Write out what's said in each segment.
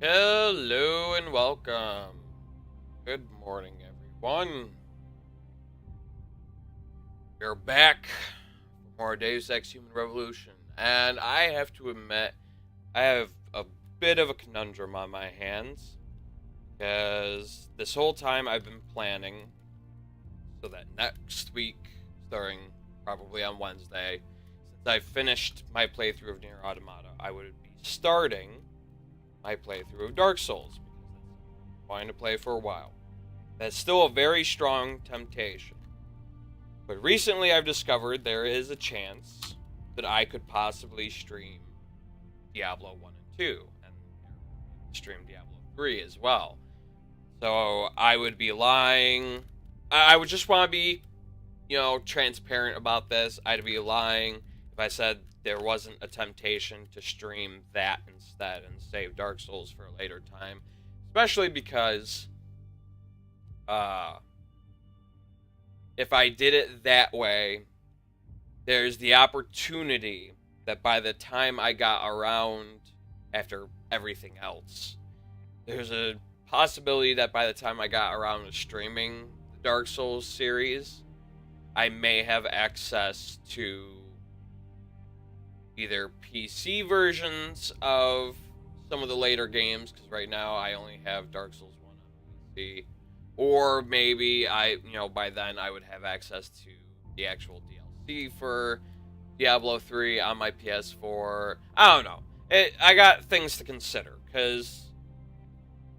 Hello and welcome. Good morning, everyone. We're back for more Deus Ex Human Revolution, and I have to admit, I have a bit of a conundrum on my hands because this whole time I've been planning so that next week, starting probably on Wednesday, since I finished my playthrough of Nier Automata, I would be starting my playthrough of Dark Souls because that's what I'm wanting to play for a while. That's still a very strong temptation. But recently I've discovered there is a chance that I could possibly stream Diablo 1 and 2 and stream Diablo 3 as well. So I would be lying. I would just want to be, transparent about this. I'd be lying if I said there wasn't a temptation to stream that instead and save Dark Souls for a later time. Especially because if I did it that way, there's the opportunity that by the time I got around after everything else, there's a possibility that by the time I got around to streaming the Dark Souls series, I may have access to either PC versions of some of the later games, because right now I only have Dark Souls 1 on PC, or maybe by then I would have access to the actual DLC for Diablo 3 on my PS4. I don't know. I got things to consider, because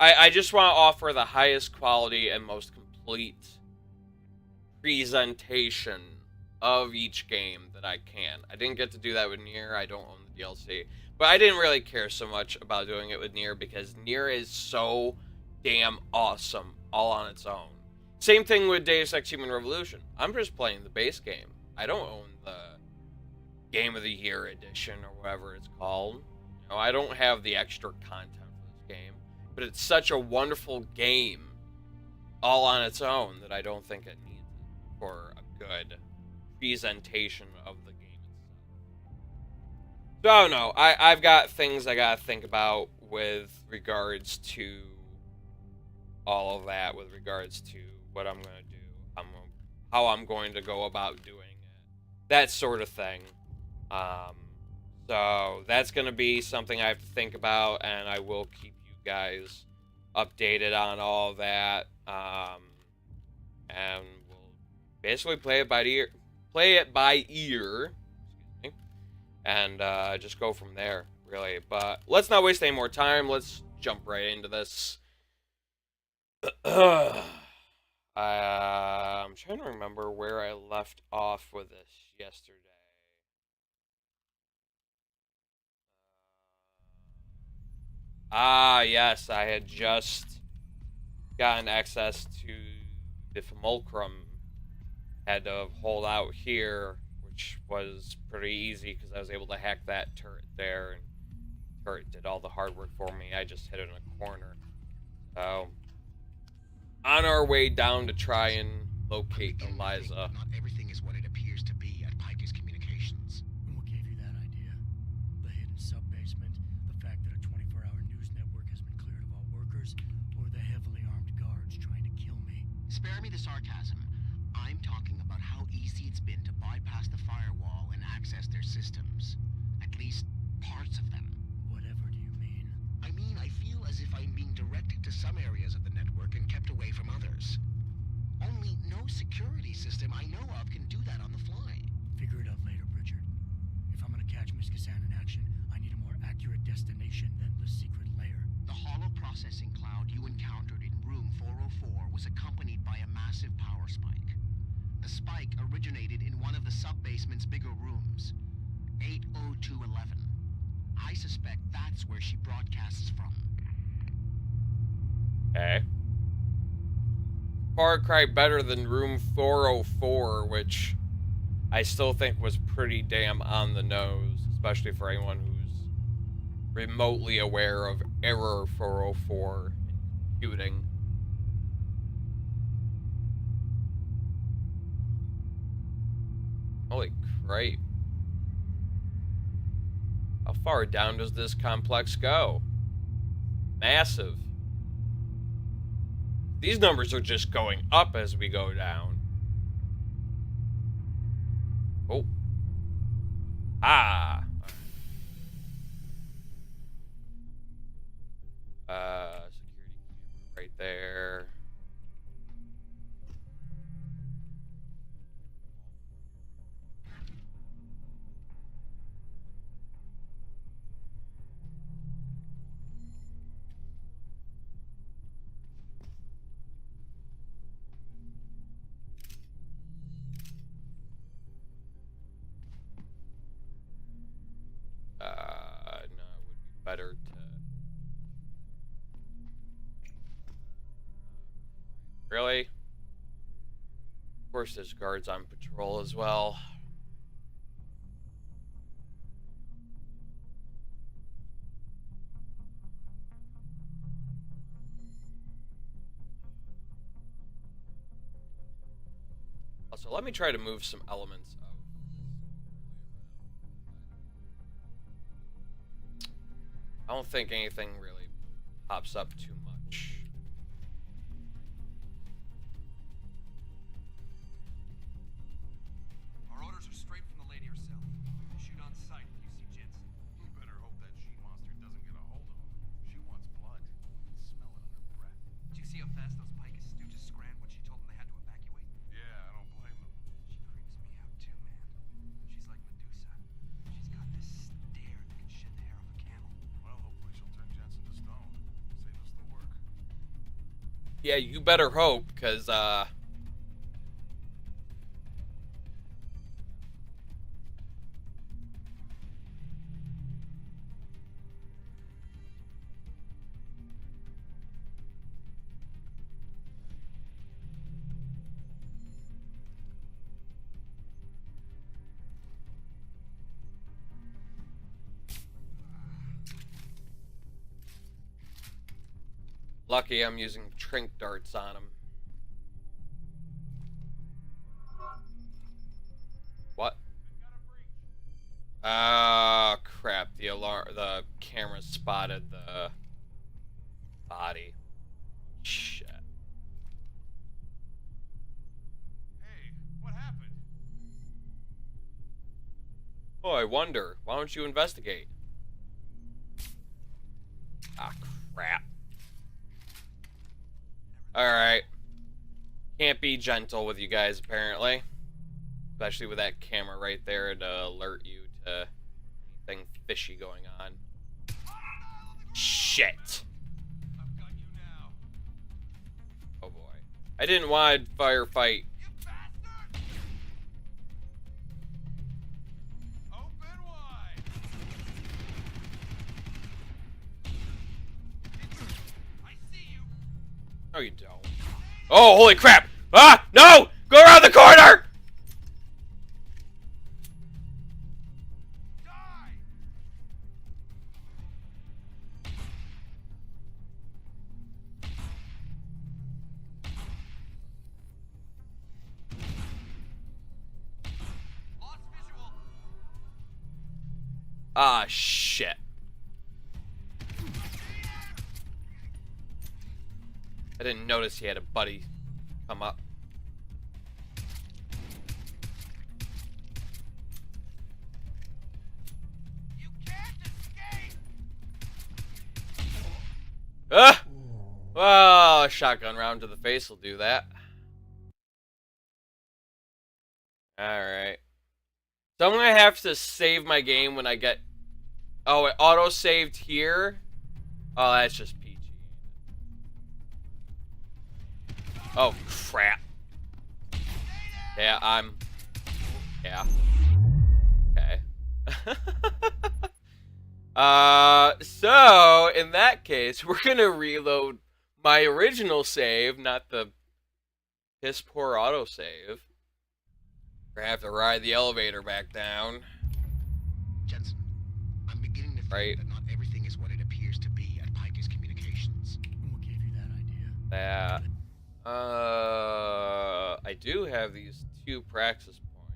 I just want to offer the highest quality and most complete presentation of each game that I can. I didn't get to do that with Nier. I don't own the DLC. But I didn't really care so much about doing it with Nier because Nier is so damn awesome all on its own. Same thing with Deus Ex Human Revolution. I'm just playing the base game. I don't own the Game of the Year edition or whatever it's called. I don't have the extra content for this game. But it's such a wonderful game all on its own that I don't think it needs it for a good presentation of the game itself. So I don't know. I've got things I gotta think about with regards to all of that, with regards to what I'm gonna do, how I'm going to go about doing it, that sort of thing. So that's gonna be something I have to think about, and I will keep you guys updated on all of that. And we'll basically play it by ear. Excuse me, and just go from there, really. But let's not waste any more time. Let's jump right into this. I'm trying to remember where I left off with this yesterday. Yes, I had just gotten access to the Fulcrum. Had to hold out here, which was pretty easy because I was able to hack that turret there, and the turret did all the hard work for me. I just hit it in a corner. So, on our way down to try and locate Eliza. Not everything is what it appears to be at Picus Communications. And what gave you that idea? The hidden sub-basement, the fact that a 24-hour news network has been cleared of all workers, or the heavily armed guards trying to kill me? Spare me the sarcasm. I'm talking about how easy it's been to bypass the firewall and access their systems. At least, parts of them. Whatever do you mean? I mean, I feel as if I'm being directed to some areas of the network and kept away from others. Only no security system I know of can do that on the fly. Figure it out later, Bridger. If I'm gonna catch Miss Kazan in action, I need a more accurate destination than the secret lair. The hollow processing cloud you encountered in room 404 was accompanied by a massive power spike. The spike originated in one of the sub-basement's bigger rooms, 80211. I suspect that's where she broadcasts from. Okay. Far Cry better than Room 404, which I still think was pretty damn on the nose, especially for anyone who's remotely aware of Error 404 in computing. Holy crap. How far down does this complex go? massive. These numbers are just going up as we go down. Oh. Ah. Security camera right there. No, it would be better to. Really? Of course, there's guards on patrol as well. Also, let me try to move some elements of this. I don't think anything really pops up too much. Our orders are straight from the lady herself. Shoot on sight if you see Jensen. You better hope that she-monster doesn't get a hold of him. She wants blood. I can smell it on her breath. Did you see how fast those Picus stooges scran when she told them they had to evacuate? Yeah, I don't blame them. She creeps me out too, man. She's like Medusa. She's got this stare that can shed the hair off a camel. Well, hopefully she'll turn Jensen to stone. Save us the work. Yeah, you better hope, because, lucky I'm using trink darts on him. What? Ah, crap. The camera spotted the body. Shit. Hey, what happened? Oh, I wonder. Why don't you investigate? Ah, crap. Alright. Can't be gentle with you guys, apparently. Especially with that camera right there to alert you to anything fishy going on. Shit. I've got you now. Oh boy. I didn't want to firefight. You bastard! Open wide! I see you! No, you don't. Oh, holy crap! Ah! No! Go around the corner! Die! Lost visual. Ah, shit. I didn't notice he had a buddy come up. You can't escape! Ah! Well, a shotgun round to the face will do that. Alright. So I'm gonna have to save my game when I get... Oh, it auto-saved here? Oh, that's just PG. Oh, crap. Yeah, Yeah. Okay. So, in that case, we're gonna reload my original save, not the piss poor autosave. We're gonna have to ride the elevator back down. Jensen, I'm beginning to think Right. that not everything is what it appears to be at Picus Communications. And what gave you that idea? That. I do have these 2 praxis points.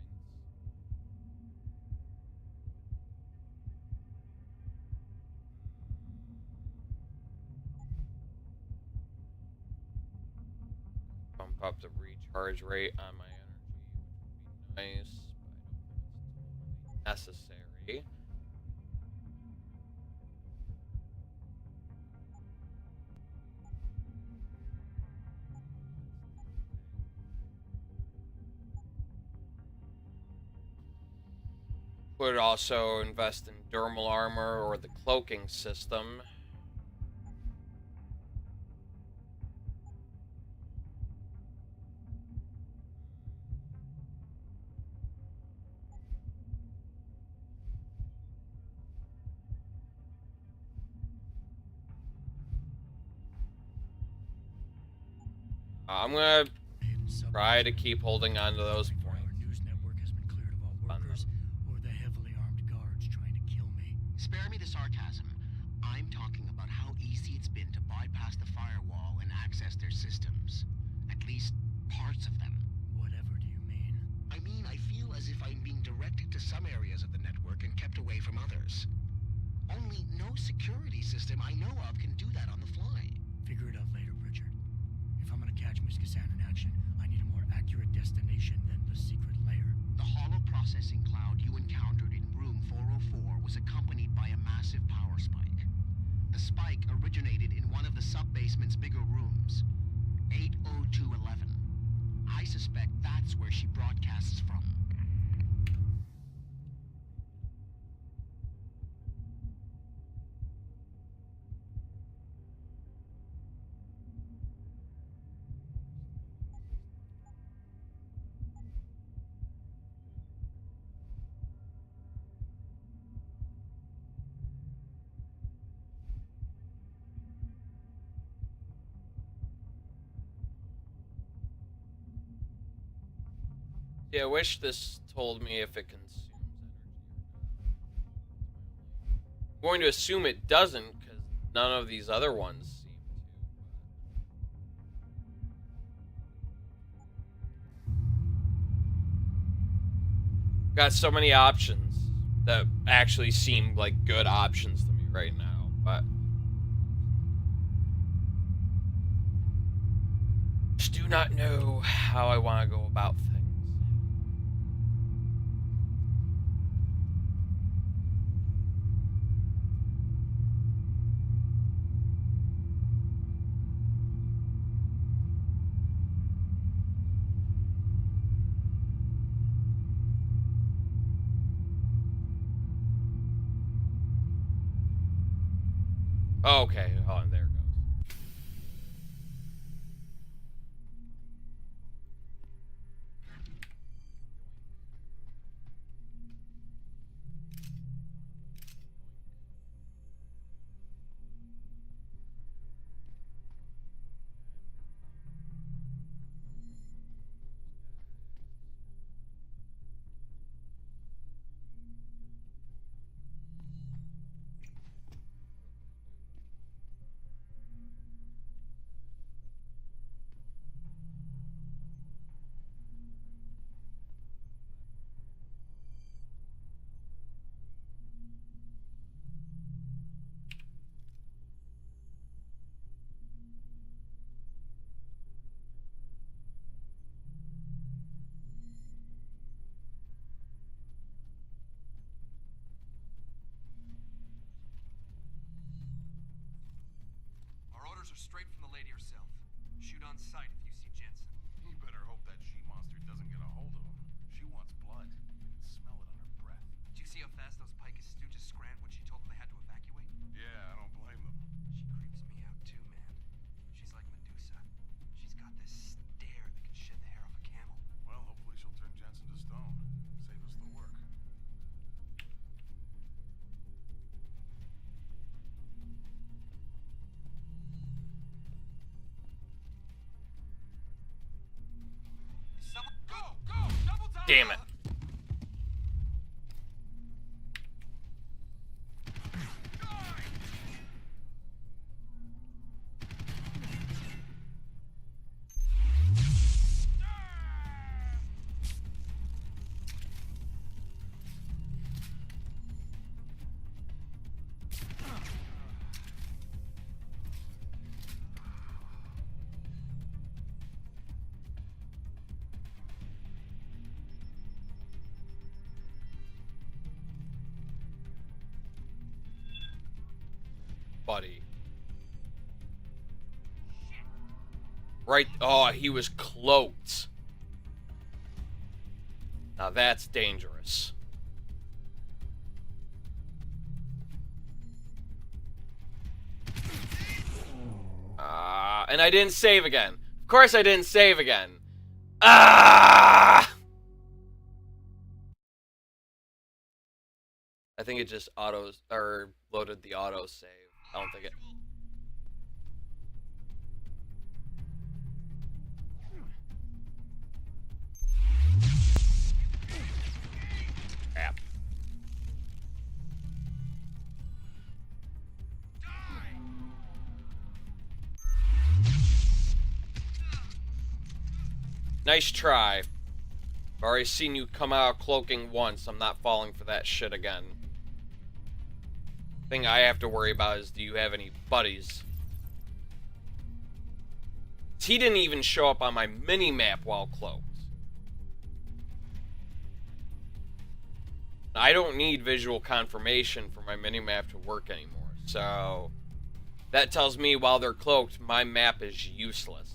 up the recharge rate on my energy, which would be nice, but I don't know if it's necessary. Would also invest in dermal armor or the cloaking system. I'm gonna try to keep holding on to those points. Our news network has been cleared of all workers or the heavily armed guards trying to kill me. Spare me the sarcasm. I'm talking about how easy it's been to bypass the firewall and access their systems. At least, parts of them. Whatever do you mean? I mean, I feel as if I'm being directed to some areas of the network and kept away from others. Only no security system I know of can do that on the fly. Figure it out later, Richard. If I'm gonna catch Miss Kassan in action, I need a more accurate destination than the secret lair. The hollow processing cloud you encountered in room 404 was accompanied by a massive power spike. The spike originated in one of the sub-basement's bigger rooms, 80211. I suspect that's where she broadcasts from. Yeah, I wish this told me if it consumes energy or not. I'm going to assume it doesn't, because none of these other ones seem to. Got so many options that actually seem like good options to me right now, but just do not know how I want to go about things. Okay, hold on, there it goes. Our orders are straight from the lady herself. Shoot on sight if you see Jensen. You better hope that she-monster doesn't get a hold of him. She wants blood. You can smell it on her breath. Did you see how fast those Picus stooges scrammed when she told them they had to evacuate? Yeah, I don't blame them. She creeps me out too, man. She's like Medusa. She's got this stare that can shed the hair off a camel. Well, hopefully she'll turn Jensen to stone. Save us the work. Someone go! Go! Double time! Damn it. buddy. Right. Oh, he was cloaked. Now that's dangerous. And I didn't save again. Of course I didn't save again. I think it just loaded the auto save. I don't think it. Crap. Nice try. I've already seen you come out cloaking once. I'm not falling for that shit again. Thing I have to worry about is, do you have any buddies? He didn't even show up on my mini-map while cloaked. I don't need visual confirmation for my mini-map to work anymore. So that tells me while they're cloaked, my map is useless.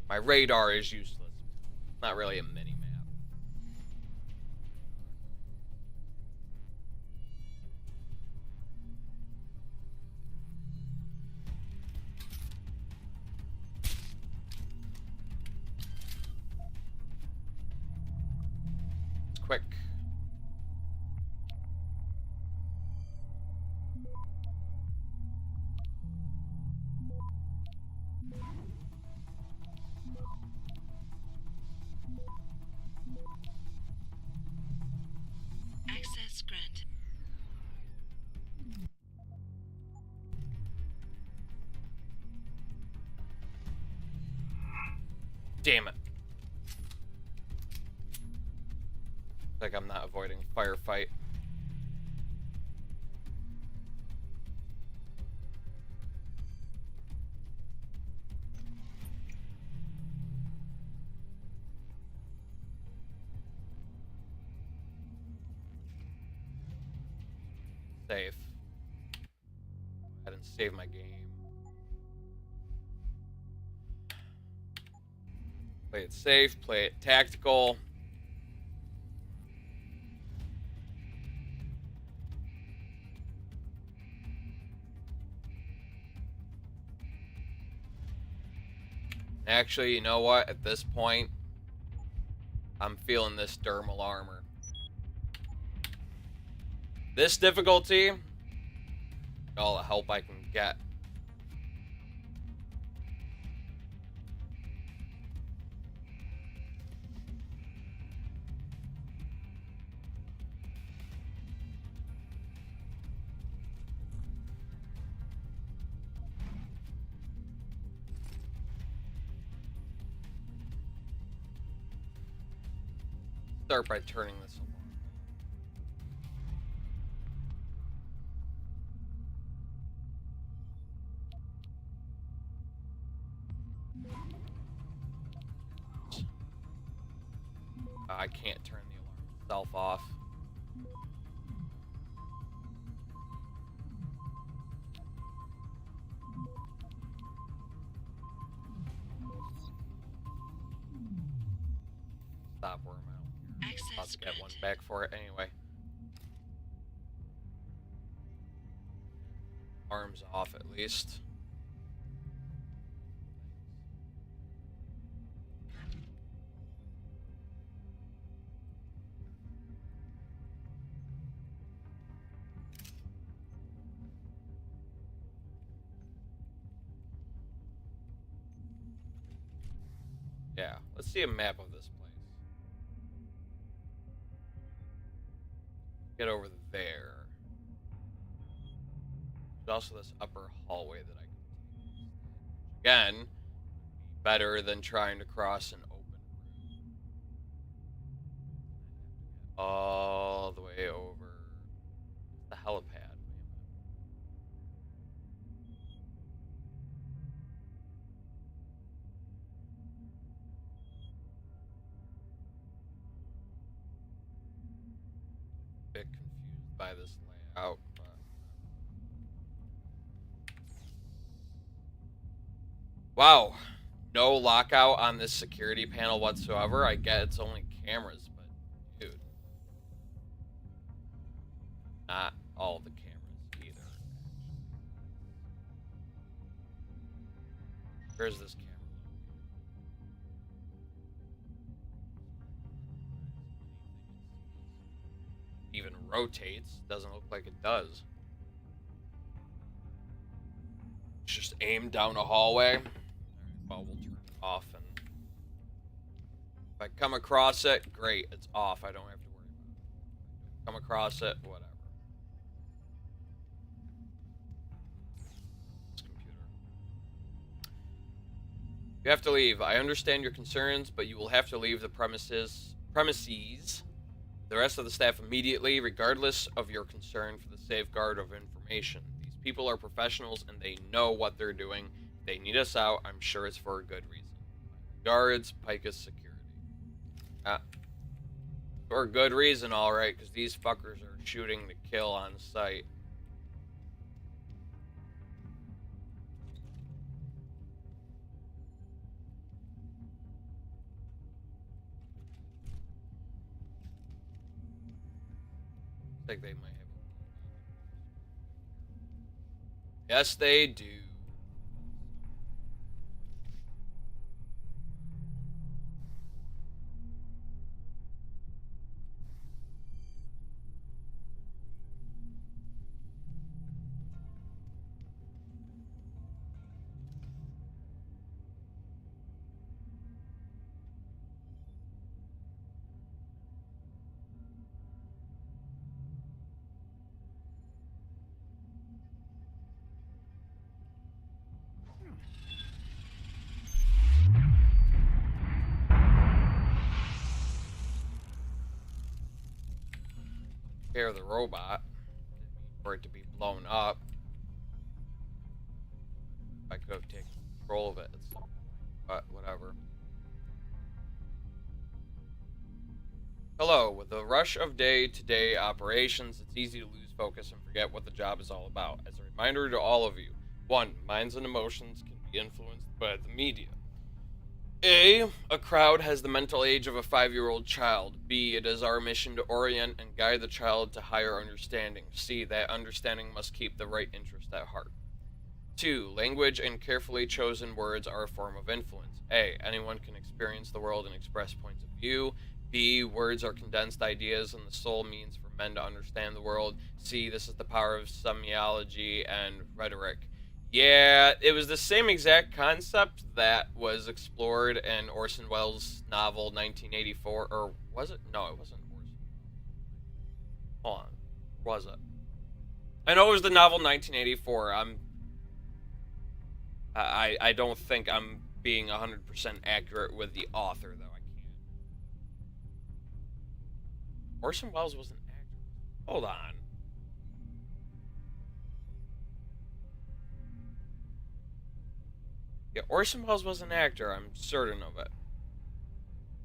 My radar is useless. Not really a mini-map. It's quick. Access granted. Damn it. Like I'm not avoiding a firefight. Save. I didn't save my game. Play it safe, play it tactical. Actually, you know what? At this point, I'm feeling this dermal armor. This difficulty, all the help I can get. Start by turning this alarm. I can't turn the alarm itself off. Stop where I'm at. I'll Access get one granted. back for it anyway. Arms off at least. Yeah, let's see a map of this place. Get over there. There's also this upper hallway that I can take. Again, better than trying to cross an open room. All the way over the helipad. Bit confused by this layout, but Wow. No lockout on this security panel whatsoever. I get it's only cameras, but dude. Not all the cameras either. Where's this camera? Even rotates. Doesn't look like it does. It's just aimed down a hallway. Alright, well, we'll turn it off, and if I come across it, great, it's off. I don't have to worry about it. Come across it, whatever. This computer. You have to leave. I understand your concerns, but you will have to leave the premises. The rest of the staff immediately, regardless of your concern for the safeguard of information. These people are professionals and they know what they're doing. If they need us out, I'm sure it's for a good reason. Guards, Picus Security. For a good reason, alright, because these fuckers are shooting to kill on sight. Like they might have. Yes, they do. Of the robot for it to be blown up. I could have taken control of it, but whatever. Hello, with the rush of day-to-day operations, it's easy to lose focus and forget what the job is all about. As a reminder to all of you, 1. Minds and emotions can be influenced by the media. A crowd has the mental age of a 5-year-old child. B, it is our mission to orient and guide the child to higher understanding. C, that understanding must keep the right interest at heart. 2, language and carefully chosen words are a form of influence. A, anyone can experience the world and express points of view. B, words are condensed ideas and the sole means for men to understand the world. C, this is the power of semiology and rhetoric. Yeah, it was the same exact concept that was explored in Orson Welles' novel 1984, or was it? No, it wasn't Orson. Hold on. Was it? I know it was the novel 1984. I don't think I'm being 100% accurate with the author, though. I can't. Orson Welles was an actor. Hold on. Yeah, Orson Welles was an actor, I'm certain of it.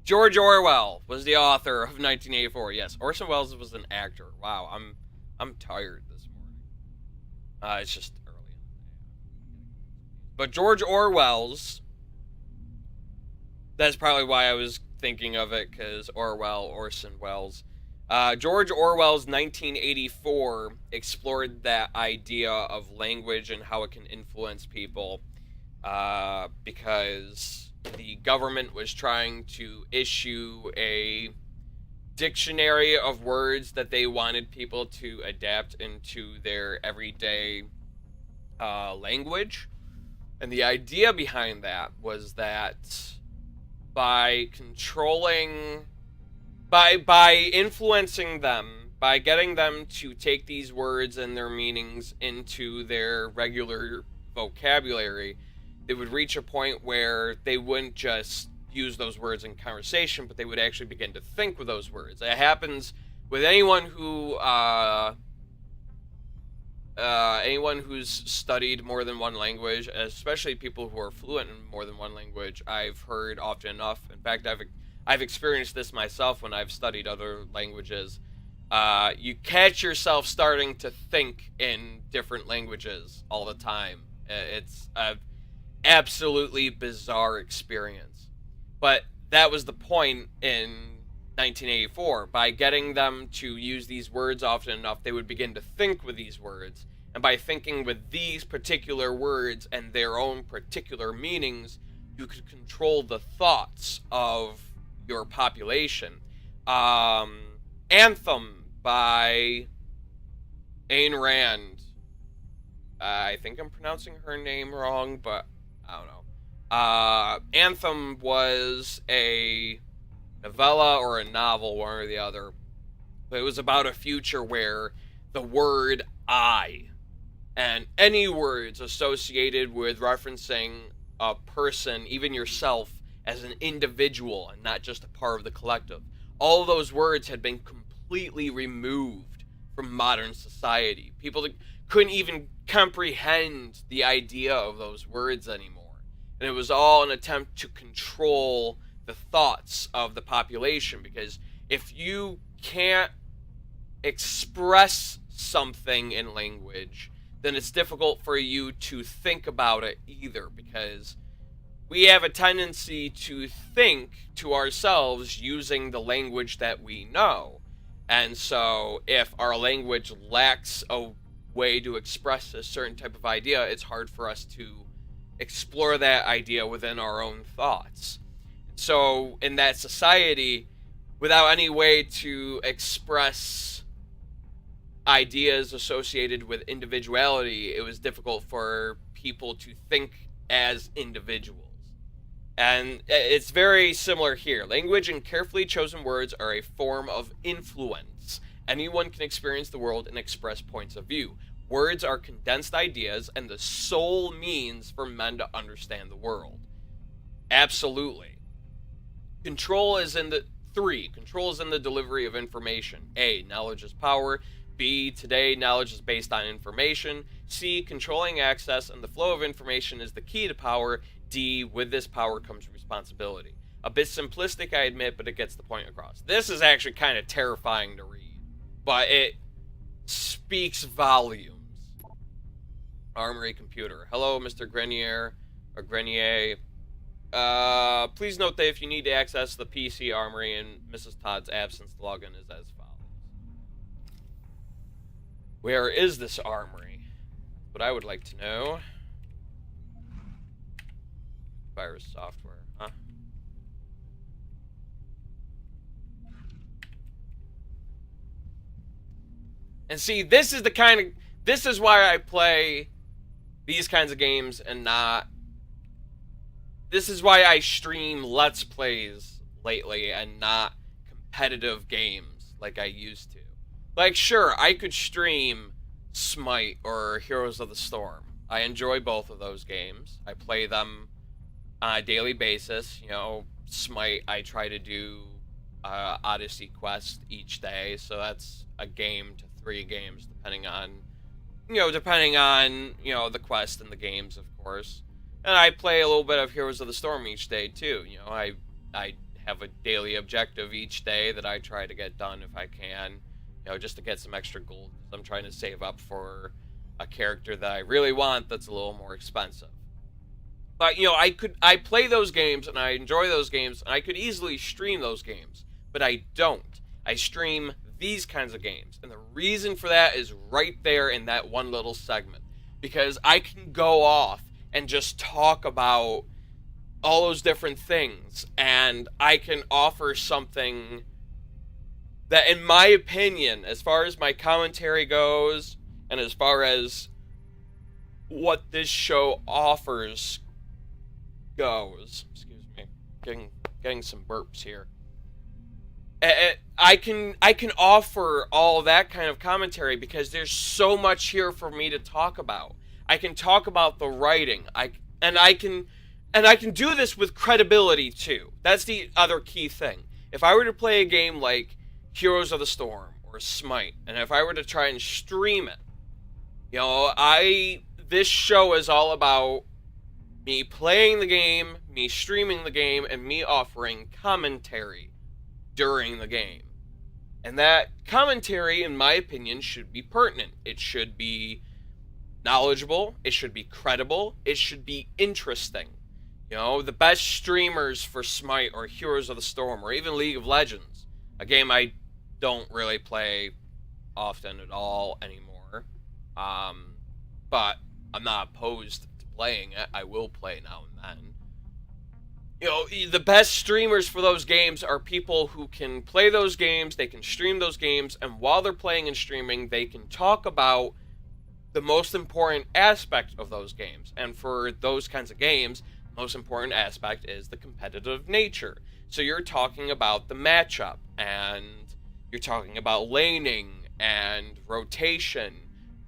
George Orwell was the author of 1984. Yes, Orson Welles was an actor. Wow, I'm tired this morning. It's just early in the day. But George Orwell's, that's probably why I was thinking of it, because Orson Welles. George Orwell's 1984 explored that idea of language and how it can influence people. Because the government was trying to issue a dictionary of words that they wanted people to adapt into their everyday language. And the idea behind that was that by controlling, by influencing them, by getting them to take these words and their meanings into their regular vocabulary, they would reach a point where they wouldn't just use those words in conversation, but they would actually begin to think with those words. It happens with anyone who's studied more than one language, especially people who are fluent in more than one language. I've heard often enough. In fact, I've experienced this myself when I've studied other languages. You catch yourself starting to think in different languages all the time. absolutely bizarre experience. But that was the point in 1984. By getting them to use these words often enough, they would begin to think with these words. And by thinking with these particular words and their own particular meanings, you could control the thoughts of your population. Anthem by Ayn Rand. I think I'm pronouncing her name wrong, but I don't know. Anthem was a novella or a novel, one or the other. But it was about a future where the word I and any words associated with referencing a person, even yourself, as an individual and not just a part of the collective. All of those words had been completely removed from modern society. People couldn't even comprehend the idea of those words anymore. And it was all an attempt to control the thoughts of the population, because if you can't express something in language, then it's difficult for you to think about it either, because we have a tendency to think to ourselves using the language that we know. And so if our language lacks a way to express a certain type of idea, it's hard for us to explore that idea within our own thoughts. So in that society, without any way to express ideas associated with individuality, it was difficult for people to think as individuals. And it's very similar here. Language and carefully chosen words are a form of influence. Anyone can experience the world and express points of view. Words are condensed ideas and the sole means for men to understand the world. Absolutely. Control is in the delivery of information. A, knowledge is power. B, today knowledge is based on information. C, controlling access and the flow of information is the key to power. D, with this power comes responsibility. A bit simplistic, I admit, but it gets the point across. This is actually kind of terrifying to read, but it speaks volumes. Armory computer. Hello, Mr. Grenier, or Grenier. Please note that if you need to access the PC Armory in Mrs. Todd's absence, the login is as follows. Where is this armory? What I would like to know. Virus software, huh? And see, this is why I play these kinds of games and not... This is why I stream Let's Plays lately and not competitive games like I used to. Like, sure, I could stream Smite or Heroes of the Storm. I enjoy both of those games. I play them on a daily basis. You know, Smite, I try to do Odyssey quest each day, so that's a game to 3 games, depending on the quest and the games, of course. And I play a little bit of Heroes of the Storm each day, too. You know, I have a daily objective each day that I try to get done if I can. You know, just to get some extra gold. I'm trying to save up for a character that I really want that's a little more expensive. But, you know, I play those games and I enjoy those games and I could easily stream those games. But I don't. I stream these kinds of games. And the reason for that is right there in that one little segment. Because I can go off and just talk about all those different things. And I can offer something that, in my opinion, as far as my commentary goes, and as far as what this show offers goes, excuse me, getting some burps here. I can offer all that kind of commentary because there's so much here for me to talk about. I can talk about the writing. I can do this with credibility too. That's the other key thing. If I were to play a game like Heroes of the Storm or Smite, and if I were to try and stream it, you know, this show is all about me playing the game, me streaming the game, and me offering commentary during the game. And that commentary, in my opinion, should be pertinent. It should be knowledgeable, it should be credible, it should be interesting. You know, the best streamers for Smite or Heroes of the Storm or even League of Legends, a game I don't really play often at all anymore, but I'm not opposed to playing it. I will play now and then. You know, the best streamers for those games are people who can play those games, they can stream those games, and while they're playing and streaming, they can talk about the most important aspect of those games. And for those kinds of games, the most important aspect is the competitive nature. So you're talking about the matchup, and you're talking about laning, and rotation,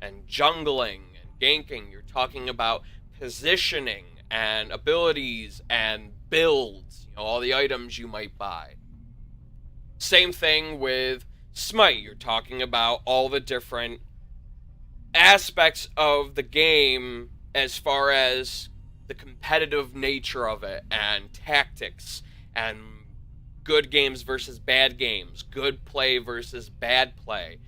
and jungling, and ganking. You're talking about positioning, and abilities, and builds, you know, all the items you might buy. Same thing with Smite. You're talking about all the different aspects of the game as far as the competitive nature of it, and tactics, and good games versus bad games, good play versus bad play.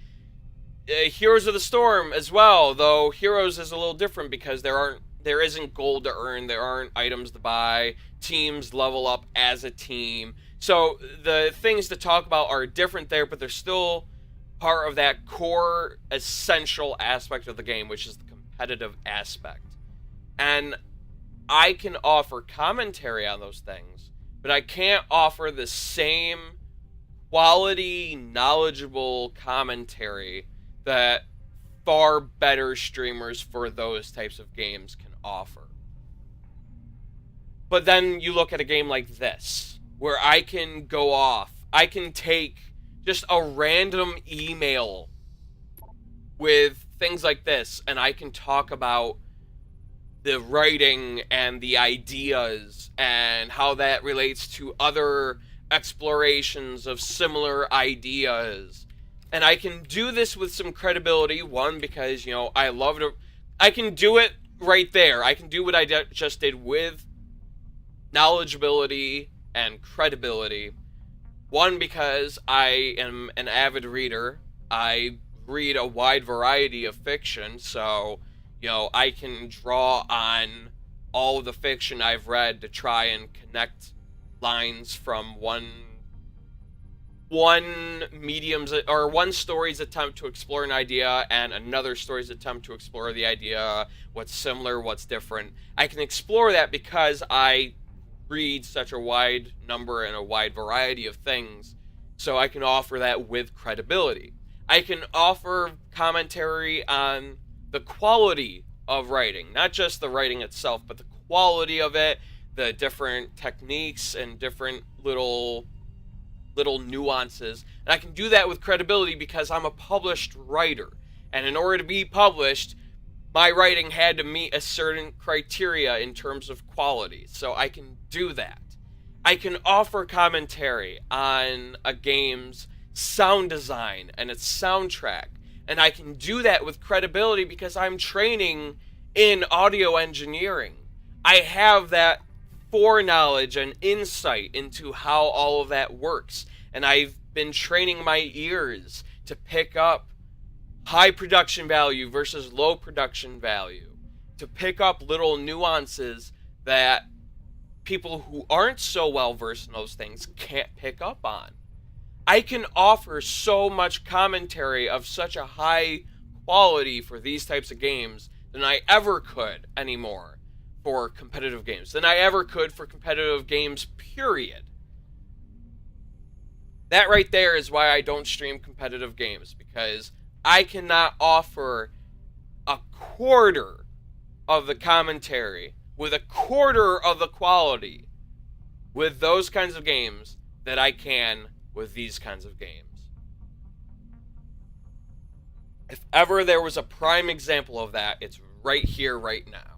Heroes of the Storm as well, though Heroes is a little different because there isn't gold to earn, there aren't items to buy, teams level up as a team. So the things to talk about are different there, but they're still part of that core essential aspect of the game, which is the competitive aspect. And I can offer commentary on those things, but I can't offer the same quality, knowledgeable commentary that far better streamers for those types of games can offer. But then you look at a game like this, where I can go off, I can take just a random email with things like this, and I can talk about the writing and the ideas and how that relates to other explorations of similar ideas. And I can do this with some credibility, one, because, you know, I can do it right there. I can do what I just did with knowledgeability and credibility. One, because I am an avid reader. I read a wide variety of fiction, so, you know, I can draw on all the fiction I've read to try and connect lines from one medium's or one story's attempt to explore an idea and another story's attempt to explore the idea, what's similar, what's different. I can explore that because I read such a wide number and a wide variety of things, so I can offer that with credibility. I can offer commentary on the quality of writing, not just the writing itself, but the quality of it, the different techniques and different little nuances. And I can do that with credibility because I'm a published writer. And in order to be published, my writing had to meet a certain criteria in terms of quality. So I can do that. I can offer commentary on a game's sound design and its soundtrack. And I can do that with credibility because I'm training in audio engineering. I have that foreknowledge and insight into how all of that works. And I've been training my ears to pick up high production value versus low production value, to pick up little nuances that people who aren't so well versed in those things can't pick up on. I can offer so much commentary of such a high quality for these types of games than I ever could anymore for competitive games, than I ever could for competitive games, period. That right there is why I don't stream competitive games, because I cannot offer a quarter of the commentary with a quarter of the quality with those kinds of games that I can with these kinds of games. If ever there was a prime example of that, it's right here, right now.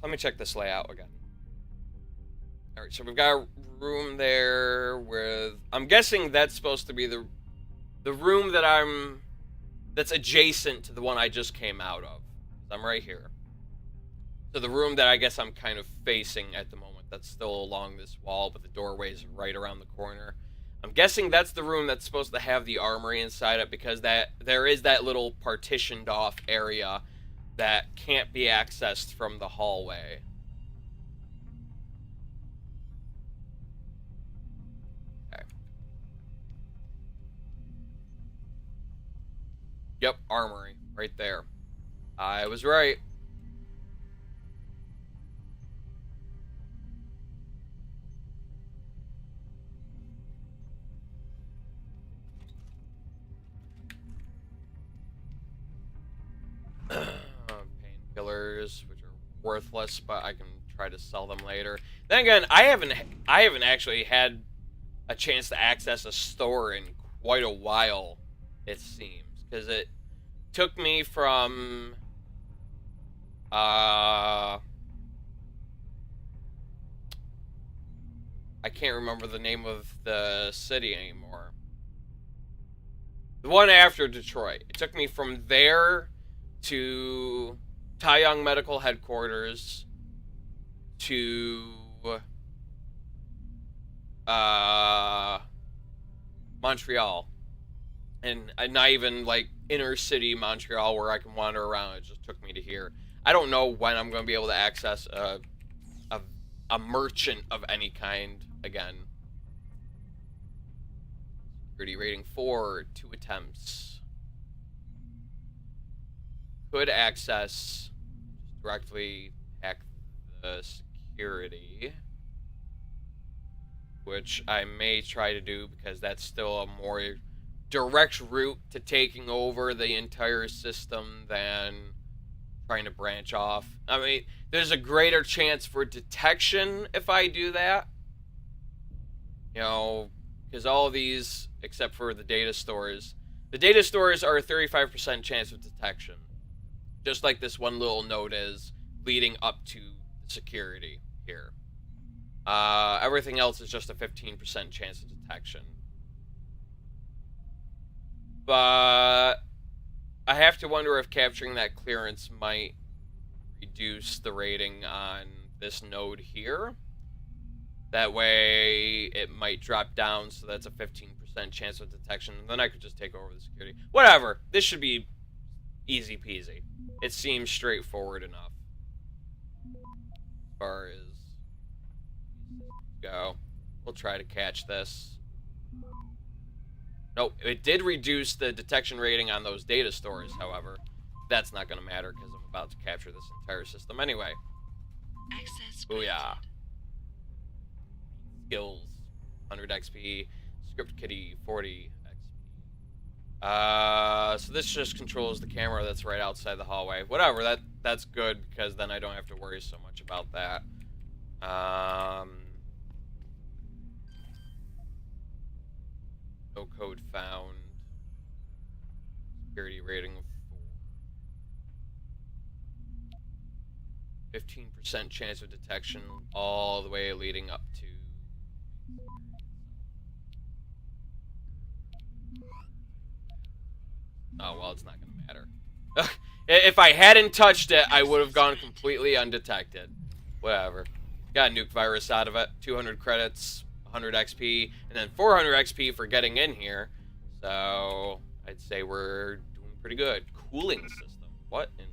Let me check this layout again. Alright, so we've got a room there with... I'm guessing that's supposed to be the room that's adjacent to the one I just came out of. I'm right here. So the room that I guess I'm kind of facing at the moment. that's still along this wall, but the doorway's right around the corner. I'm guessing that's the room that's supposed to have the armory inside it, because there is that little partitioned off area that can't be accessed from the hallway. Okay. Yep, armory, right there. I was right. Painkillers, which are worthless, but I can try to sell them later. Then again, I haven't actually had a chance to access a store in quite a while, it seems, because it took me from I can't remember the name of the city anymore. The one after Detroit. It took me from there to Taeyong Medical Headquarters to Montreal. And not even like inner city Montreal where I can wander around. It just took me to here. I don't know when I'm going to be able to access a merchant of any kind again. Security rating 4, 2 attempts. Could access, directly hack the security, which I may try to do because that's still a more direct route to taking over the entire system than trying to branch off. I mean, there's a greater chance for detection if I do that. You know, because all of these, except for the data stores are a 35% chance of detection. Just like this one little node is leading up to security here. Everything else is just a 15% chance of detection. But I have to wonder if capturing that clearance might reduce the rating on this node here. That way it might drop down, so that's a 15% chance of detection. Then I could just take over the security. Whatever. This should be easy peasy. It seems straightforward enough. As far as go. We'll try to catch this. Nope, it did reduce the detection rating on those data stores, however. That's not going to matter because I'm about to capture this entire system anyway. Access Booyah. Skills, 100 XP. Script Kitty, 40 XP. So this just controls the camera that's right outside the hallway. Whatever, that's good because then I don't have to worry so much about that. No code found. Security rating of 4. 15% chance of detection all the way leading up to... Oh, well, it's not going to matter. If I hadn't touched it, I would have gone completely undetected. Whatever. Got a nuke virus out of it. 200 credits, 100 XP, and then 400 XP for getting in here. So, I'd say we're doing pretty good. Cooling system. What in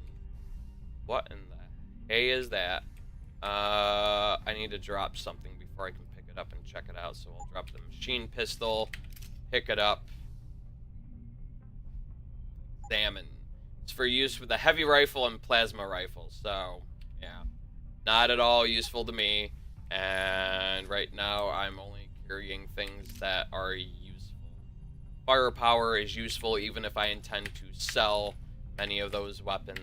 the hay is that? I need to drop something before I can pick it up and check it out. So I'll drop the machine pistol, pick it up. Salmon. It's for use with the heavy rifle and plasma rifle. So, yeah. Not at all useful to me. And right now I'm only carrying things that are useful. Firepower is useful even if I intend to sell many of those weapons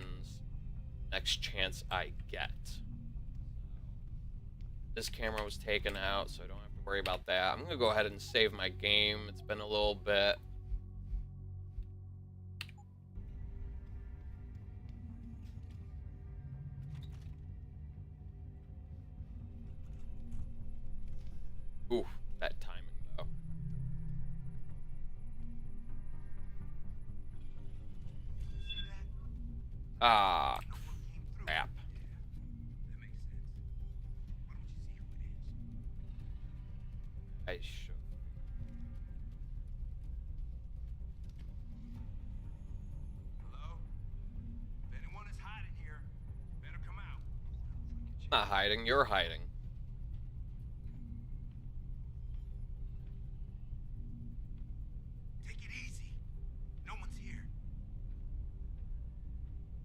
next chance I get. This camera was taken out, so I don't have to worry about that. I'm going to go ahead and save my game. It's been a little bit. Ooh, that timing, though. Ah, crap. That makes sense. Why don't you see who it is? I should. Hello? If anyone is hiding here, better come out. I'm not hiding, you're hiding. Take it easy. No one's here.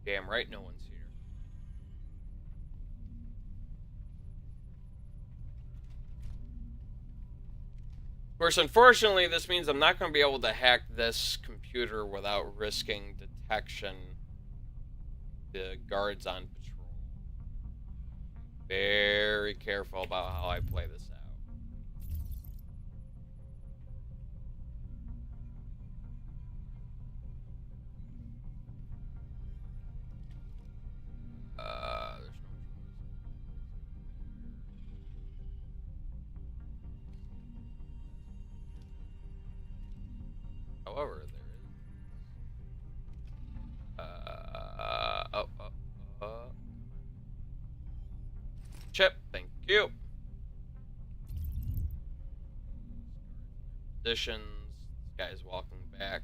Damn right no one's here. Of course, unfortunately, this means I'm not going to be able to hack this computer without risking detection. The guards on patrol. Very careful about how I play this out. There's no However, there is. Chip, thank you. Positions. This guy's walking back.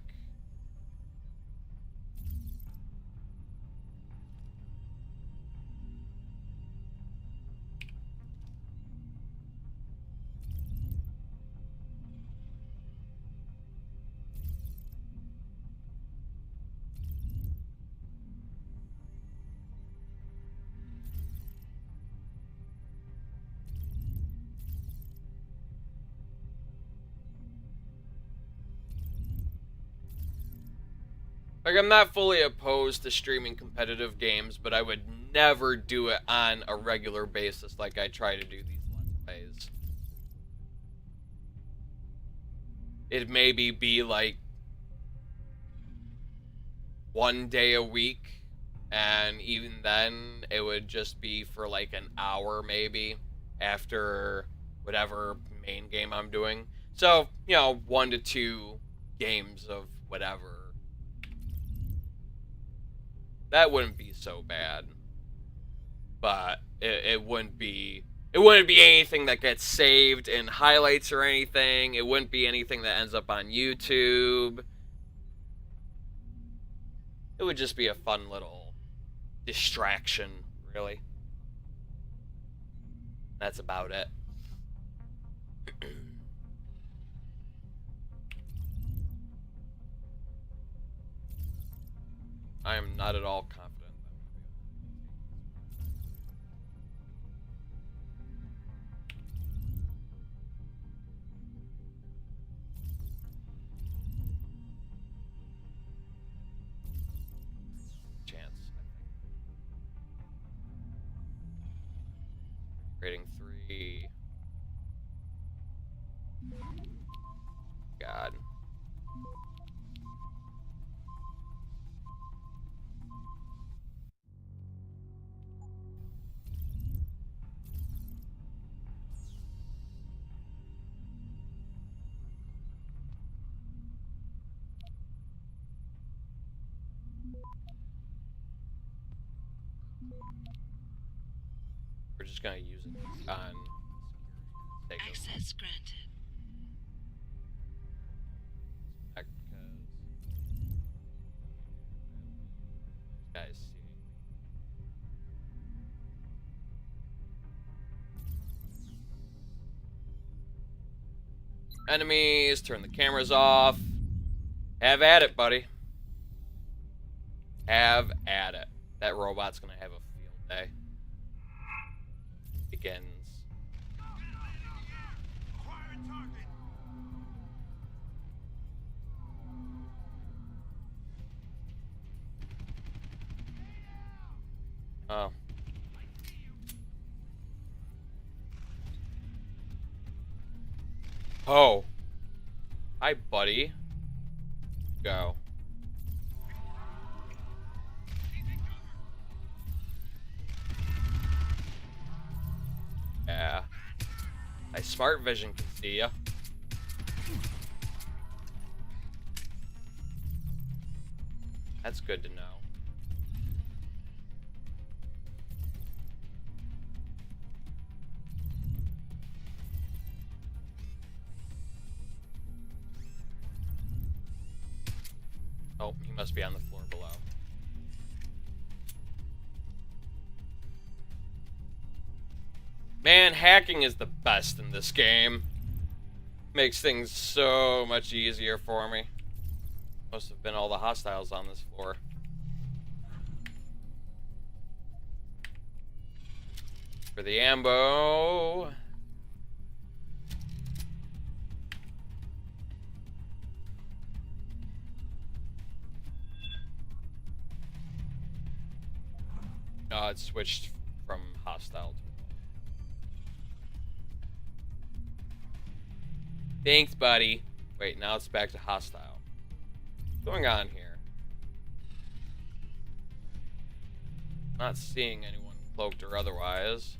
Like, I'm not fully opposed to streaming competitive games, but I would never do it on a regular basis like I try to do these Let's Plays. It'd maybe be like one day a week, and even then, it would just be for like an hour maybe after whatever main game I'm doing. So, you know, 1 to 2 games of whatever. That wouldn't be so bad, but it wouldn't be anything that gets saved in highlights or anything. It wouldn't be anything that ends up on YouTube. It would just be a fun little distraction, really. That's about it. I am not at all confident that chance, I think. Rating 3. God. We're just gonna use it on sake of Access granted. heck, because guys see. Enemies, turn the cameras off. Have at it, buddy. Have at it. That robot's gonna have a field day. Begins. Acquiring target. Oh. Oh. Hi, buddy. Go. Yeah. My smart vision can see ya. That's good to know. he must be on the floor below. Man, hacking is the best in this game. Makes things so much easier for me. Must have been all the hostiles on this floor. For the ambo. It switched from hostile to... Thanks, buddy. Wait, now it's back to hostile. What's going on here? Not seeing anyone cloaked or otherwise.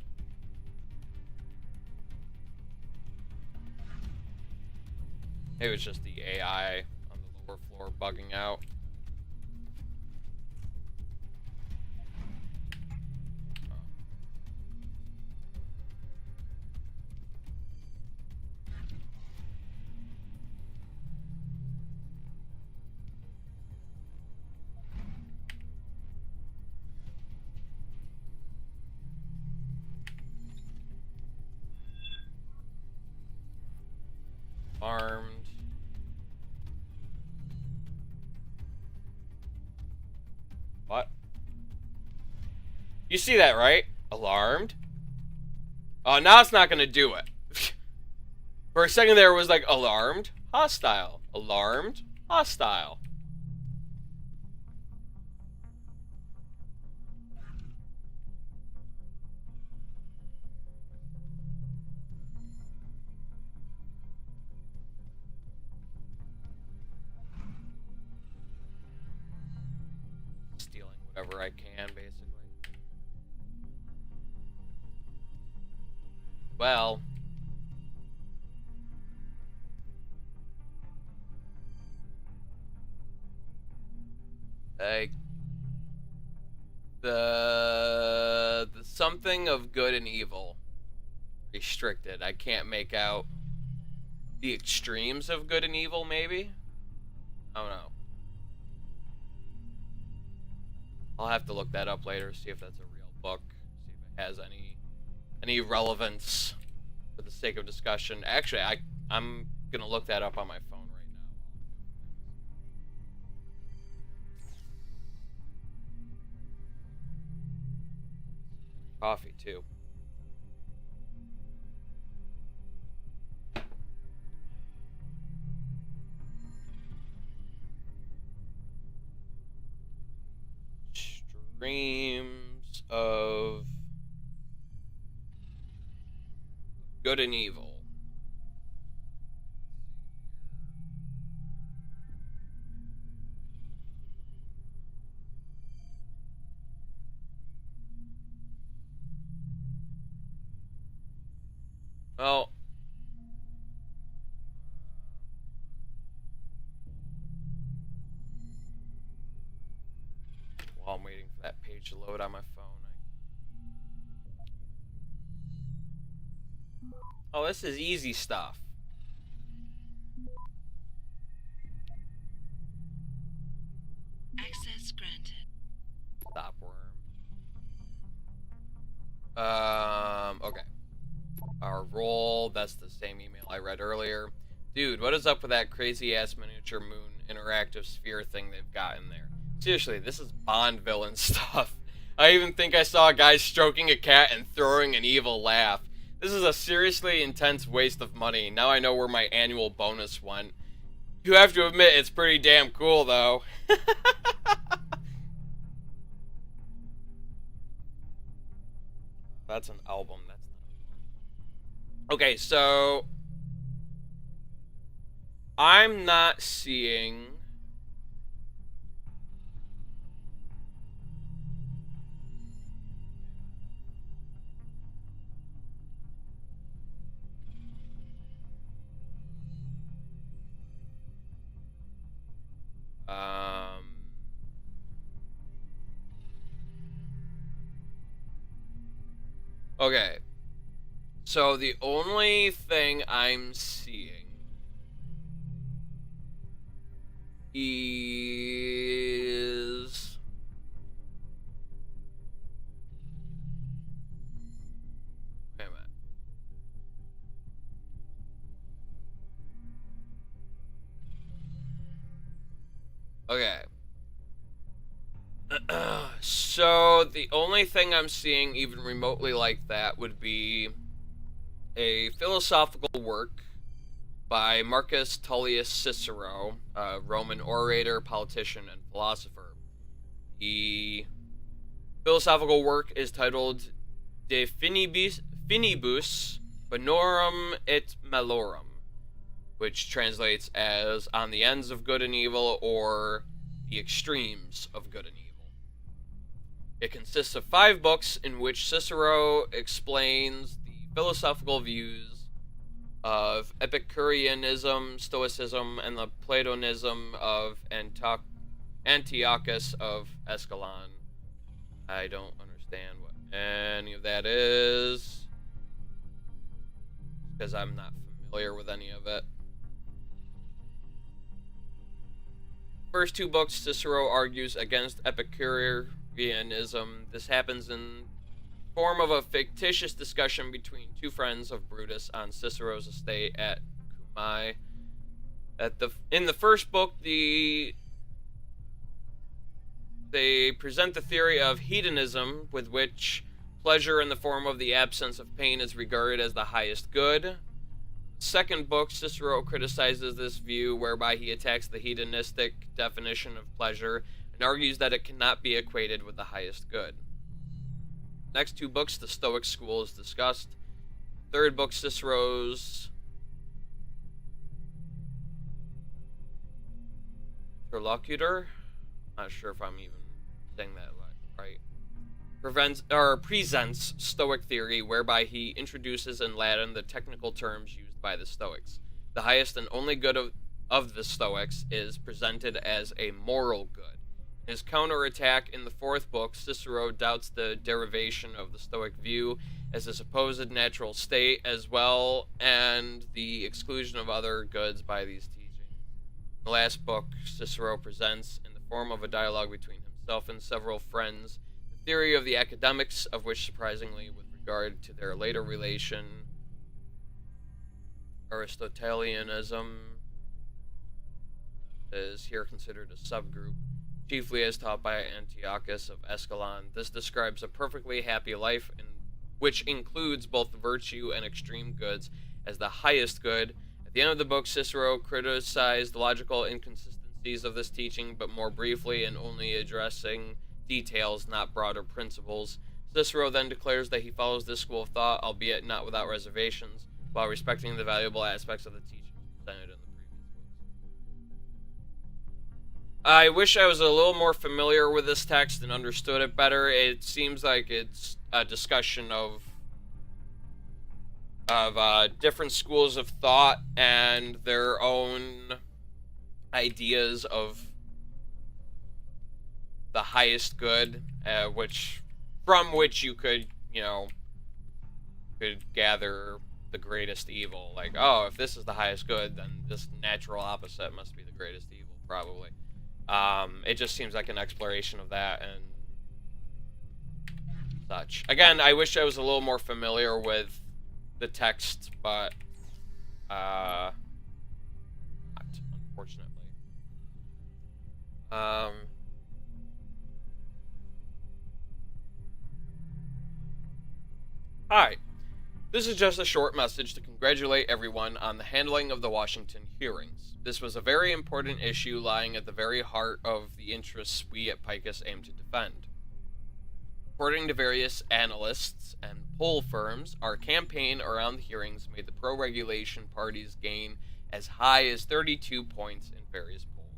Maybe it's just the AI on the lower floor bugging out. Armed. What? You see that, right? Alarmed? Oh, now it's not gonna do it. For a second there it was like alarmed, hostile. Alarmed, hostile. Stealing whatever I can, basically. Well, like the something of good and evil restricted. I can't make out the extremes of good and evil, maybe? I don't know. I'll have to look that up later, see if that's a real book, see if it has any relevance for the sake of discussion. Actually, I'm gonna look that up on my phone right now. Coffee too. Streams of good and evil. Well, while I'm waiting for that page to load on my phone, oh, this is easy stuff. Access granted. Stopworm. Okay. Our role, that's the same email I read earlier. Dude, what is up with that crazy ass miniature moon interactive sphere thing they've got in there? Seriously, this is Bond villain stuff. I even think I saw a guy stroking a cat and throwing an evil laugh. This is a seriously intense waste of money. Now I know where my annual bonus went. You have to admit, it's pretty damn cool, though. That's an album. That's not... Okay, so... I'm not seeing... Okay. So the only thing I'm seeing is Okay. So the only thing I'm seeing even remotely like that would be a philosophical work by Marcus Tullius Cicero, a Roman orator, politician, and philosopher. The philosophical work is titled De Finibus Bonorum et Malorum, which translates as On the Ends of Good and Evil, or The Extremes of Good and Evil. It consists of 5 books in which Cicero explains the philosophical views of Epicureanism, Stoicism, and the Platonism of Antiochus of Escalon. I don't understand what any of that is, because I'm not familiar with any of it. First 2 books, Cicero argues against Epicureanism. This happens in form of a fictitious discussion between 2 friends of Brutus on Cicero's estate at Cumae. In the first book, they present the theory of hedonism, with which pleasure in the form of the absence of pain is regarded as the highest good. Second book, Cicero criticizes this view, whereby he attacks the hedonistic definition of pleasure and argues that it cannot be equated with the highest good. Next 2 books, the Stoic school is discussed. Third book, Cicero's interlocutor, not sure if I'm even saying that right, presents Stoic theory, whereby he introduces in Latin the technical terms used by the Stoics. The highest and only good of the Stoics is presented as a moral good. In his counterattack in the 4th book, Cicero doubts the derivation of the Stoic view as a supposed natural state, as well, and the exclusion of other goods by these teachings. In the last book, Cicero presents, in the form of a dialogue between himself and several friends, the theory of the academics, of which, surprisingly, with regard to their later relation, Aristotelianism is here considered a subgroup, chiefly as taught by Antiochus of Escalon. This describes a perfectly happy life, which includes both virtue and extreme goods, as the highest good. At the end of the book, Cicero criticized the logical inconsistencies of this teaching, but more briefly and only addressing details, not broader principles. Cicero then declares that he follows this school of thought, albeit not without reservations, while respecting the valuable aspects of the teachings presented in the previous books. I wish I was a little more familiar with this text and understood it better. It seems like it's a discussion of different schools of thought and their own ideas of the highest good, from which you could gather the greatest evil. Like, oh, if this is the highest good, then this natural opposite must be the greatest evil, probably. It just seems like an exploration of that and such. Again, I wish I was a little more familiar with the text, but not, unfortunately. Hi. This is just a short message to congratulate everyone on the handling of the Washington hearings. This was a very important issue lying at the very heart of the interests we at Picus aim to defend. According to various analysts and poll firms, our campaign around the hearings made the pro-regulation parties gain as high as 32 points in various polls.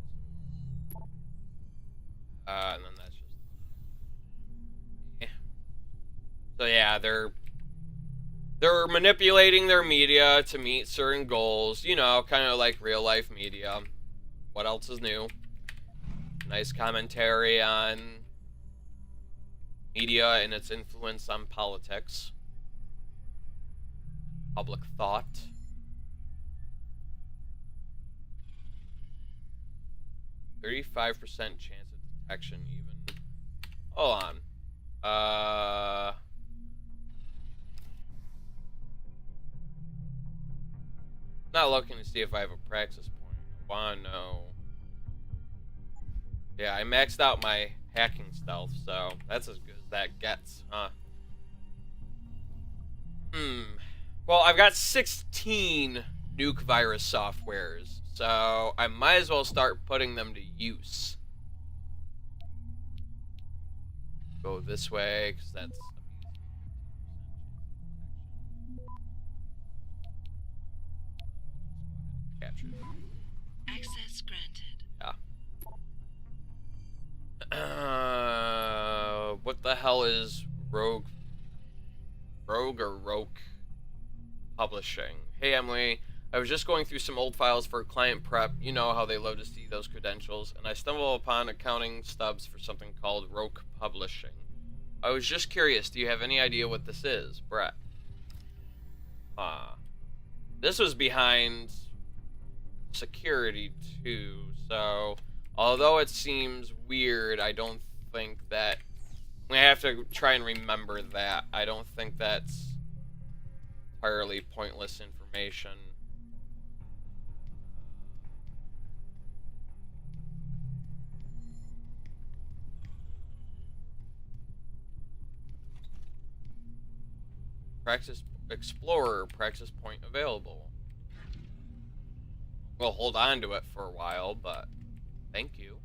And then that's just... So yeah, they're manipulating their media to meet certain goals, kind of like real life media. What else is new? Nice commentary on media and its influence on politics, public thought. "35% chance of detection, even." Hold on. Not looking to see if I have a praxis point. I want to know Yeah, I maxed out my hacking stealth, so that's as good as that gets, huh? Well, I've got 16 nuke virus softwares, so I might as well start putting them to use. Go this way, because that's... capture. Access granted. Yeah. What the hell is Rogue Publishing? Hey Emily, I was just going through some old files for client prep. You know how they love to see those credentials, and I stumbled upon accounting stubs for something called Rogue Publishing. I was just curious, do you have any idea what this is, Brett? This was behind security too, so although it seems weird, I don't think that we have to try and remember that. I don't think that's entirely pointless information. Praxis Explorer, Praxis point available. We'll hold on to it for a while, but thank you.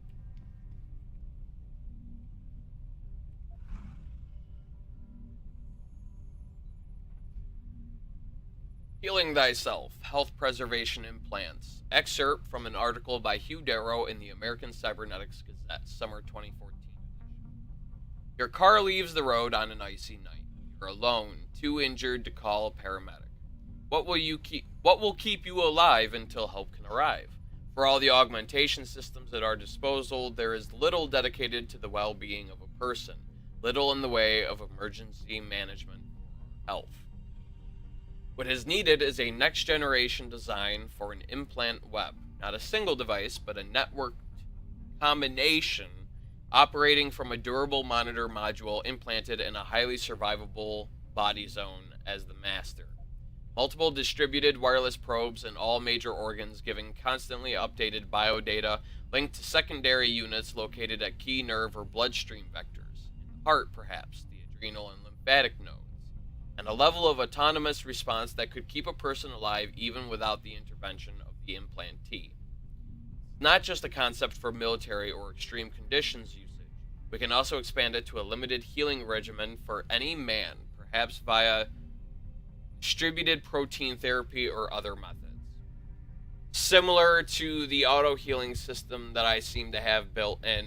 Healing Thyself, Health Preservation Implants. Excerpt from an article by Hugh Darrow in the American Cybernetics Gazette, summer 2014. Your car leaves the road on an icy night. You're alone, too injured to call a paramedic. What will keep you alive until help can arrive? For all the augmentation systems at our disposal, there is little dedicated to the well-being of a person, little in the way of emergency management for health. What is needed is a next-generation design for an implant web, not a single device, but a networked combination operating from a durable monitor module implanted in a highly survivable body zone as the master. Multiple distributed wireless probes in all major organs giving constantly updated biodata linked to secondary units located at key nerve or bloodstream vectors. In the heart, perhaps, the adrenal and lymphatic nodes. And a level of autonomous response that could keep a person alive even without the intervention of the implantee. Not just a concept for military or extreme conditions usage. We can also expand it to a limited healing regimen for any man, perhaps via distributed protein therapy or other methods. Similar to the auto-healing system that I seem to have built in,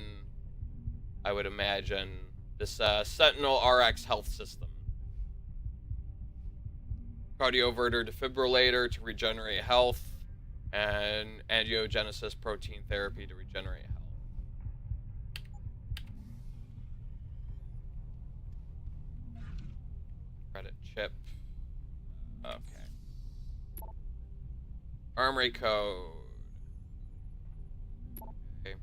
I would imagine, this Sentinel RX health system. Cardioverter defibrillator to regenerate health, and angiogenesis protein therapy to regenerate health. Credit chip. Okay. Armory code. Okay.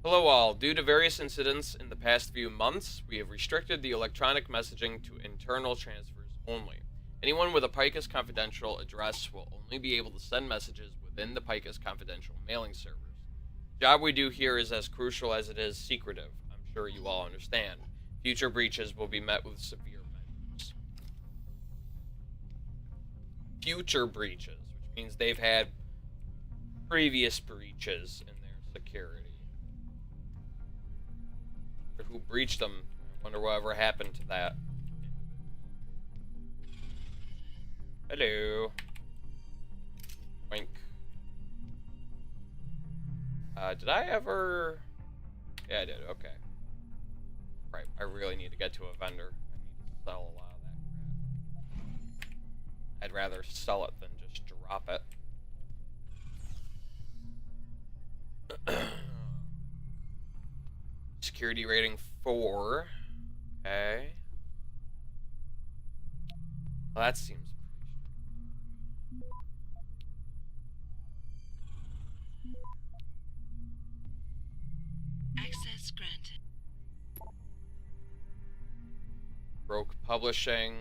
Hello all. Due to various incidents in the past few months, we have restricted the electronic messaging to internal transfers only. Anyone with a Picus Confidential address will only be able to send messages within the Picus Confidential mailing servers. The job we do here is as crucial as it is secretive. I'm sure you all understand. Future breaches will be met with severe measures. Future breaches, which means they've had previous breaches in their security. Who breached them? I wonder whatever happened to that. Hello. Wink. Did I ever... Yeah, I did. Okay. Right. I really need to get to a vendor. I need to sell a lot of that crap. I'd rather sell it than just drop it. Security rating 4. Okay. Well, that seems... Access granted. Broke Publishing.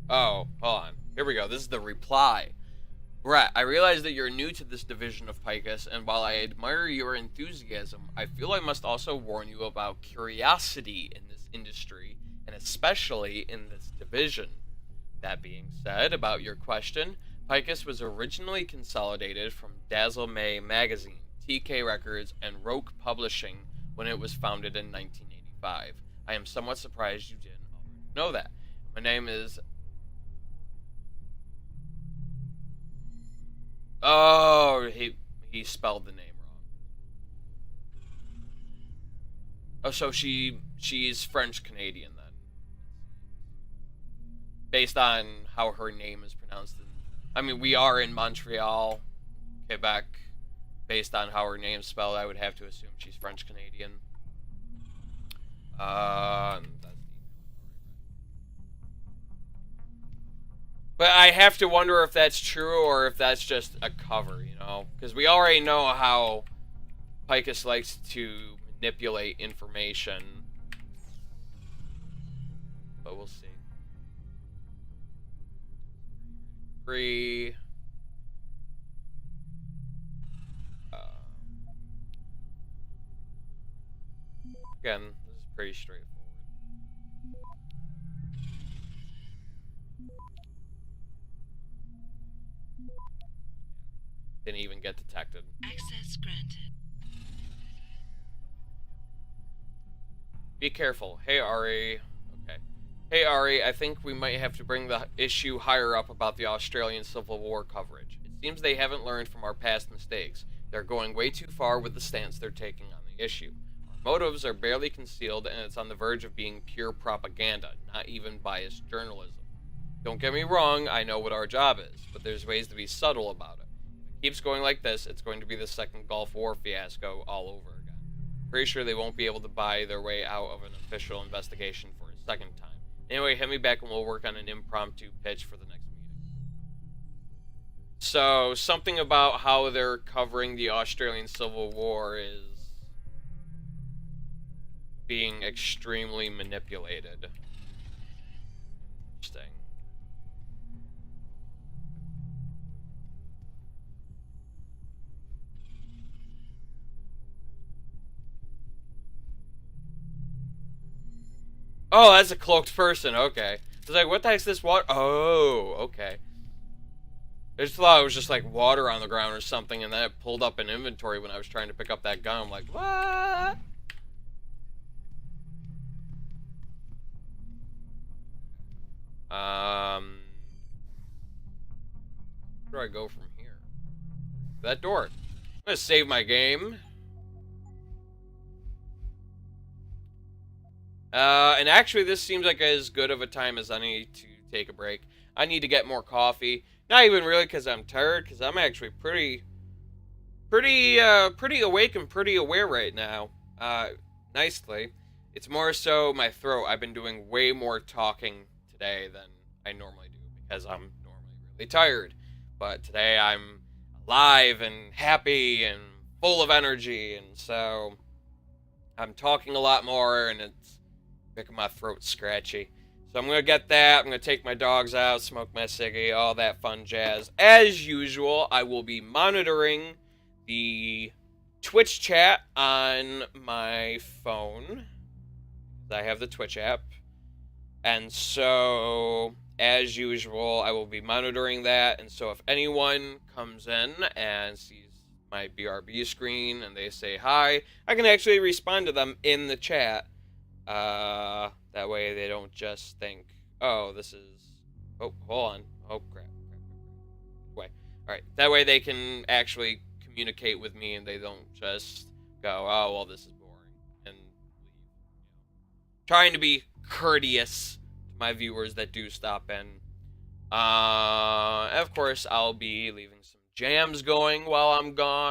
Oh, hold on. Here we go. This is the reply. Brett, I realize that you're new to this division of Picus, and while I admire your enthusiasm, I feel I must also warn you about curiosity in this industry, and especially in this division. That being said, about your question, Picus was originally consolidated from Dazzle May Magazine, TK Records, and Roque Publishing when it was founded in 1985. I am somewhat surprised you didn't already know that. My name is... Oh, he spelled the name wrong. Oh, so she's French Canadian then, based on how her name is pronounced. I mean, we are in Montreal, Quebec. Based on how her name's spelled, I would have to assume she's French Canadian. But I have to wonder if that's true or if that's just a cover, you know? Because we already know how Picus likes to manipulate information. But we'll see. 3. Again, this is pretty straightforward. Didn't even get detected. Access granted. Be careful. Hey, Ari. Okay. Hey, Ari, I think we might have to bring the issue higher up about the Australian Civil War coverage. It seems they haven't learned from our past mistakes. They're going way too far with the stance they're taking on the issue. Our motives are barely concealed, and it's on the verge of being pure propaganda, not even biased journalism. Don't get me wrong, I know what our job is, but there's ways to be subtle about it. If it keeps going like this, it's going to be the second Gulf War fiasco all over again. Pretty sure they won't be able to buy their way out of an official investigation for a second time. Anyway, hit me back and we'll work on an impromptu pitch for the next meeting. So, something about how they're covering the Australian Civil War is being extremely manipulated. Interesting. Oh, that's a cloaked person. Okay. I was like, what the heck's this water? Oh, okay. I just thought it was just like water on the ground or something, and then it pulled up an inventory when I was trying to pick up that gun. I'm like, what? Where do I go from here? That door. I'm gonna save my game. And actually, this seems like as good of a time as any to take a break. I need to get more coffee. Not even really because I'm tired, because I'm actually pretty awake and pretty aware right now. Nicely. It's more so my throat. I've been doing way more talking today than I normally do because I'm normally really tired. But today I'm alive and happy and full of energy, and so I'm talking a lot more, and it's making my throat scratchy. So I'm going to get that. I'm going to take my dogs out, smoke my ciggy, all that fun jazz. As usual, I will be monitoring the Twitch chat on my phone. I have the Twitch app. And so, as usual, I will be monitoring that. And so if anyone comes in and sees my BRB screen and they say hi, I can actually respond to them in the chat. That way they don't just think, oh, this is... Oh, hold on. Oh, crap. Wait. Alright, that way they can actually communicate with me and they don't just go, oh, well, this is boring, and leave. Trying to be courteous to my viewers that do stop in. Of course, I'll be leaving some jams going while I'm gone.